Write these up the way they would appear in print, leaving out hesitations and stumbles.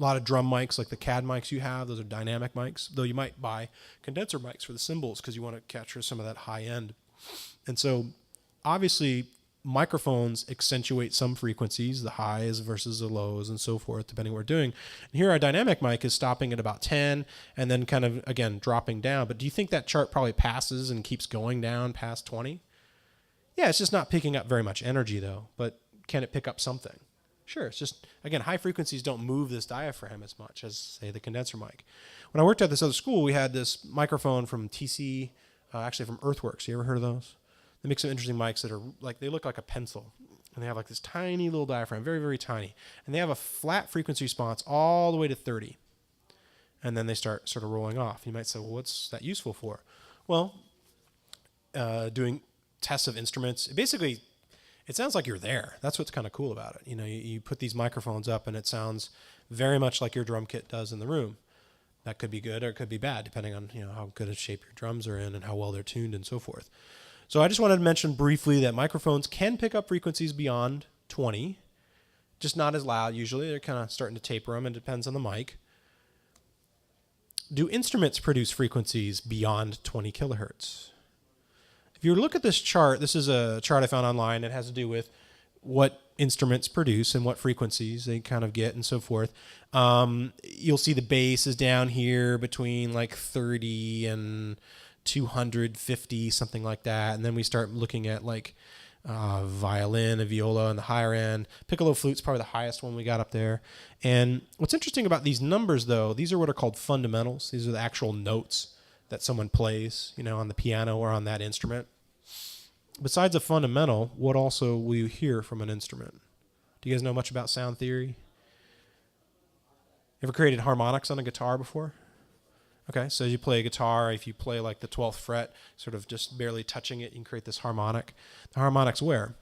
A lot of drum mics, like the CAD mics you have, those are dynamic mics, though you might buy condenser mics for the cymbals because you want to capture some of that high end. And so obviously microphones accentuate some frequencies, the highs versus the lows and so forth, depending on what we're doing. And here our dynamic mic is stopping at about 10 and then kind of, again, dropping down. But do you think that chart probably passes and keeps going down past 20? Yeah, it's just not picking up very much energy though, but can it pick up something? Sure, it's just, again, high frequencies don't move this diaphragm as much as, say, the condenser mic. When I worked at this other school, we had this microphone from TC, actually from Earthworks. You ever heard of those? They make some interesting mics that are like, they look like a pencil. And they have like this tiny little diaphragm, very, very tiny. And they have a flat frequency response all the way to 30. And then they start sort of rolling off. You might say, well, what's that useful for? Well, doing tests of instruments. Basically, it sounds like you're there. That's what's kind of cool about it. You know, you put these microphones up and it sounds very much like your drum kit does in the room. That could be good or it could be bad, depending on, you know, how good a shape your drums are in and how well they're tuned and so forth. So I just wanted to mention briefly that microphones can pick up frequencies beyond 20, just not as loud usually. They're kind of starting to taper them, and it depends on the mic. Do instruments produce frequencies beyond 20 kilohertz? If you look at this chart, this is a chart I found online. It has to do with what instruments produce and what frequencies they kind of get and so forth. You'll see the bass is down here between like 30 and 250, something like that. And then we start looking at like violin, a viola on the higher end. Piccolo flute's probably the highest one we got up there. And what's interesting about these numbers, though, these are what are called fundamentals. These are the actual notes that someone plays, you know, on the piano or on that instrument. Besides a fundamental, what also will you hear from an instrument? Do you guys know much about sound theory? Ever created harmonics on a guitar before? Okay, so as you play a guitar, if you play like the 12th fret, sort of just barely touching it, you can create this harmonic. The harmonic's where?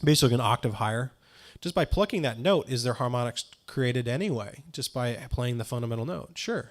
Basically an octave higher. Just by plucking that note, is there harmonics created anyway? Just by playing the fundamental note? Sure.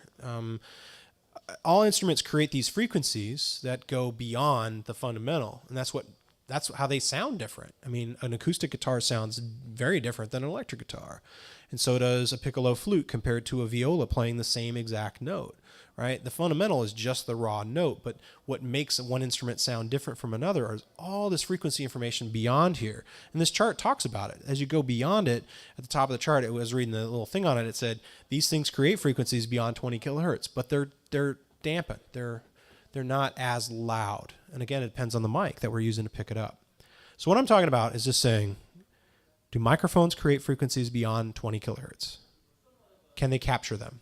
All instruments create these frequencies that go beyond the fundamental, and that's how they sound different. I mean, an acoustic guitar sounds very different than an electric guitar, and so does a piccolo flute compared to a viola playing the same exact note, right? The fundamental is just the raw note, but what makes one instrument sound different from another is all this frequency information beyond here. And this chart talks about it. As you go beyond it, at the top of the chart, it was reading the little thing on it. It said, these things create frequencies beyond 20 kilohertz, but they're dampened. They're not as loud. And again, it depends on the mic that we're using to pick it up. So what I'm talking about is just saying, do microphones create frequencies beyond 20 kilohertz? Can they capture them?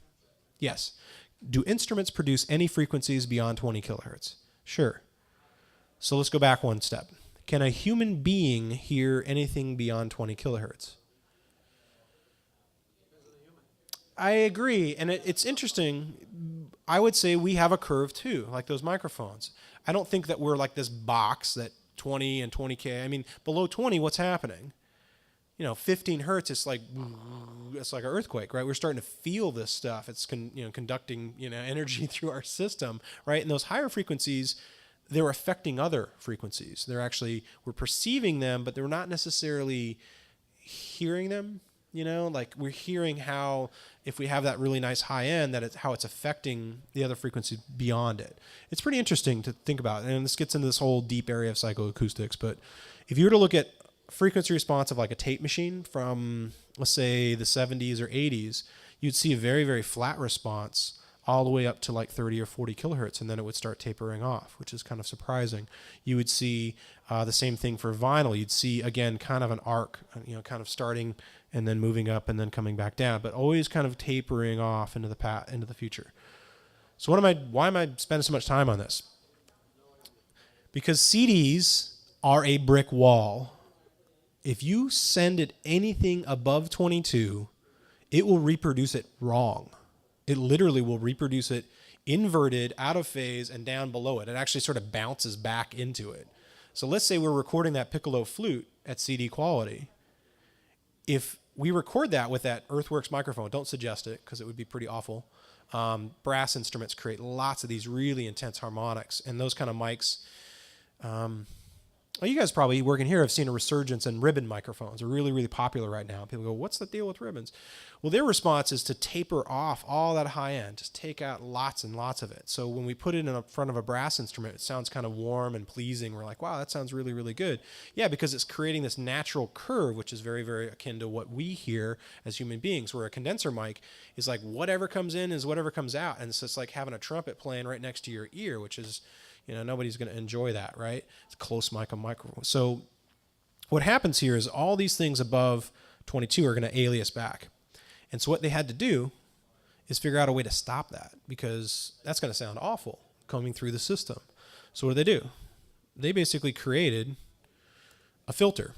Yes. Do instruments produce any frequencies beyond 20 kilohertz? Sure. So let's go back one step. Can a human being hear anything beyond 20 kilohertz? I agree, and it's interesting. I would say we have a curve too, like those microphones. I don't think that we're like this box that 20 and 20K. I mean, below 20, what's happening? You know, 15 hertz, it's like an earthquake, right? We're starting to feel this stuff. It's conducting energy through our system, right? And those higher frequencies, they're affecting other frequencies. We're perceiving them, but they're not necessarily hearing them. You know, like we're hearing how, if we have that really nice high end, how it's affecting the other frequencies beyond it. It's pretty interesting to think about. And this gets into this whole deep area of psychoacoustics. But if you were to look at frequency response of like a tape machine from, let's say, the 70s or 80s, you'd see a very, very flat response all the way up to like 30 or 40 kilohertz, and then it would start tapering off, which is kind of surprising. You would see the same thing for vinyl. You'd see, again, kind of an arc, kind of starting and then moving up and then coming back down, but always kind of tapering off into the future. So why am I spending so much time on this? Because CDs are a brick wall. If you send it anything above 22, it will reproduce it wrong. It literally will reproduce it inverted, out of phase, and down below it. It actually sort of bounces back into it. So let's say we're recording that piccolo flute at CD quality. If we record that with that Earthworks microphone, don't suggest it because it would be pretty awful. Brass instruments create lots of these really intense harmonics, and those kind of mics, Well, you guys probably working here have seen a resurgence in ribbon microphones. They're really, really popular right now. People go, what's the deal with ribbons? Well, their response is to taper off all that high end, just take out lots and lots of it. So when we put it in front of a brass instrument, it sounds kind of warm and pleasing. We're like, wow, that sounds really, really good. Yeah, because it's creating this natural curve, which is very, very akin to what we hear as human beings, where a condenser mic is like whatever comes in is whatever comes out. And it's just like having a trumpet playing right next to your ear, which is, nobody's going to enjoy that, right? It's close mic on microphone. So what happens here is all these things above 22 are going to alias back. And so what they had to do is figure out a way to stop that, because that's going to sound awful coming through the system. So what do? They basically created a filter.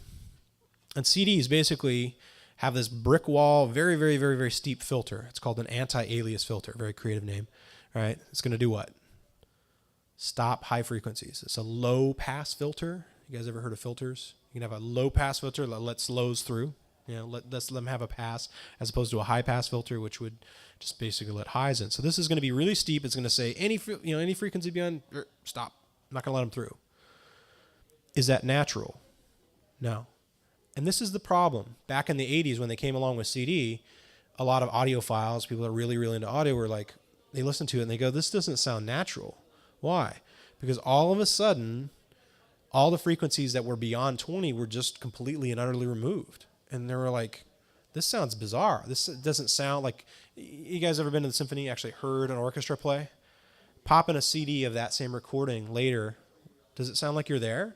And CDs basically have this brick wall, very, very, very, very steep filter. It's called an anti-alias filter, very creative name, right? It's going to do what? Stop high frequencies. It's a low pass filter. You guys ever heard of filters? You can have a low pass filter that lets lows through. Lets them have a pass, as opposed to a high pass filter, which would just basically let highs in. So this is going to be really steep. It's going to say any frequency beyond, stop. I'm not going to let them through. Is that natural? No. And this is the problem. Back in the 80s when they came along with CD, a lot of audiophiles, people that are really, really into audio, were like, they listen to it and they go, this doesn't sound natural. Why? Because all of a sudden, all the frequencies that were beyond 20 were just completely and utterly removed. And they were like, this sounds bizarre. This doesn't sound like... You guys ever been to the symphony, actually heard an orchestra play? Pop in a CD of that same recording later. Does it sound like you're there?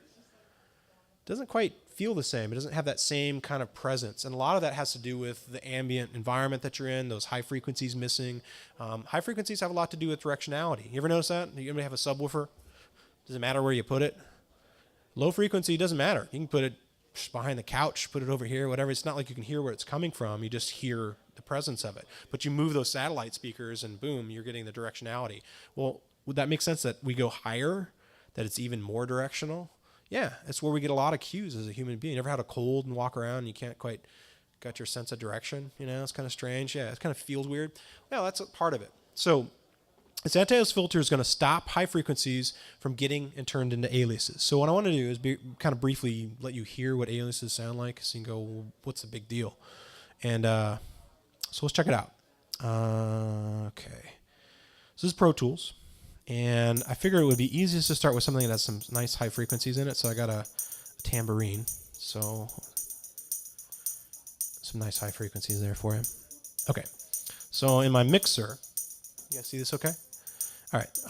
It doesn't quite feel the same. It doesn't have that same kind of presence. And a lot of that has to do with the ambient environment that you're in, those high frequencies missing. High frequencies have a lot to do with directionality. You ever notice that? You ever have a subwoofer? Doesn't matter where you put it. Low frequency doesn't matter. You can put it behind the couch, put it over here, whatever. It's not like you can hear where it's coming from. You just hear the presence of it. But you move those satellite speakers and boom, you're getting the directionality. Well, would that make sense that we go higher, that it's even more directional? Yeah, it's where we get a lot of cues as a human being. You ever had a cold and walk around and you can't quite got your sense of direction? It's kind of strange. Yeah, it kind of feels weird. Well, that's a part of it. So this anti-alias filter is going to stop high frequencies from getting and turned into aliases. So what I want to do is kind of briefly let you hear what aliases sound like, so you can go, well, what's the big deal? And so let's check it out. Okay. So this is Pro Tools. And I figured it would be easiest to start with something that has some nice high frequencies in it. So I got a tambourine. So some nice high frequencies there for you. Okay. So in my mixer, you guys see this okay? All right.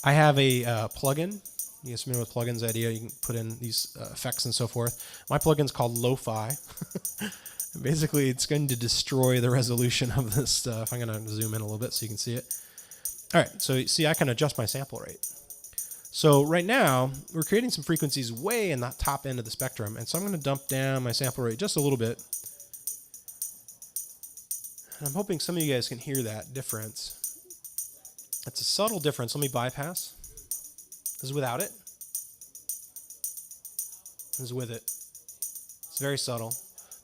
I have a plugin. You guys familiar with plugins idea? You can put in these effects and so forth. My plugin's called Lo-Fi. Basically, it's going to destroy the resolution of this stuff. I'm going to zoom in a little bit so you can see it. All right, so you see I can adjust my sample rate. So right now, we're creating some frequencies way in the top end of the spectrum, and so I'm going to dump down my sample rate just a little bit. And I'm hoping some of you guys can hear that difference. It's a subtle difference. Let me bypass. This is without it. This is with it. It's very subtle.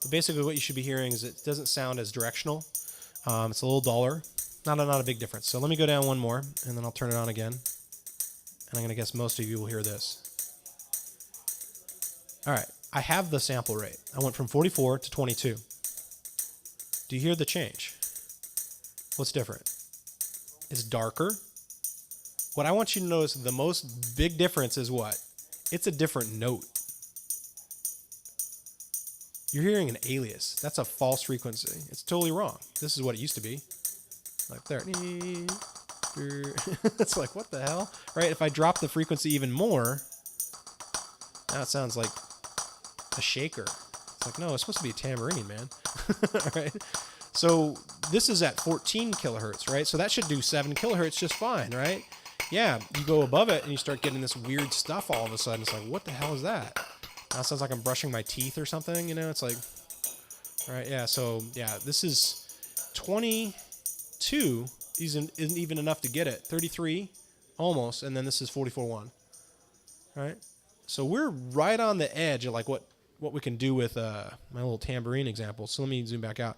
But basically what you should be hearing is it doesn't sound as directional. It's a little duller. Not a big difference. So let me go down one more, and then I'll turn it on again. And I'm going to guess most of you will hear this. All right. I have the sample rate. I went from 44 to 22. Do you hear the change? What's different? It's darker. What I want you to notice, the most big difference is what? It's a different note. You're hearing an alias. That's a false frequency. It's totally wrong. This is what it used to be. Like there. It's like, what the hell? Right? If I drop the frequency even more, now it sounds like a shaker. It's like, no, it's supposed to be a tambourine, man. Right? So this is at 14 kilohertz, right? So that should do 7 kilohertz just fine, right? Yeah, you go above it and you start getting this weird stuff all of a sudden. It's like, what the hell is that? Now it sounds like I'm brushing my teeth or something, It's like, all right, yeah, so, yeah, this is 22 isn't even enough to get it. 33, almost, and then this is 44.1, right? So we're right on the edge of, like, what we can do with my little tambourine example. So let me zoom back out.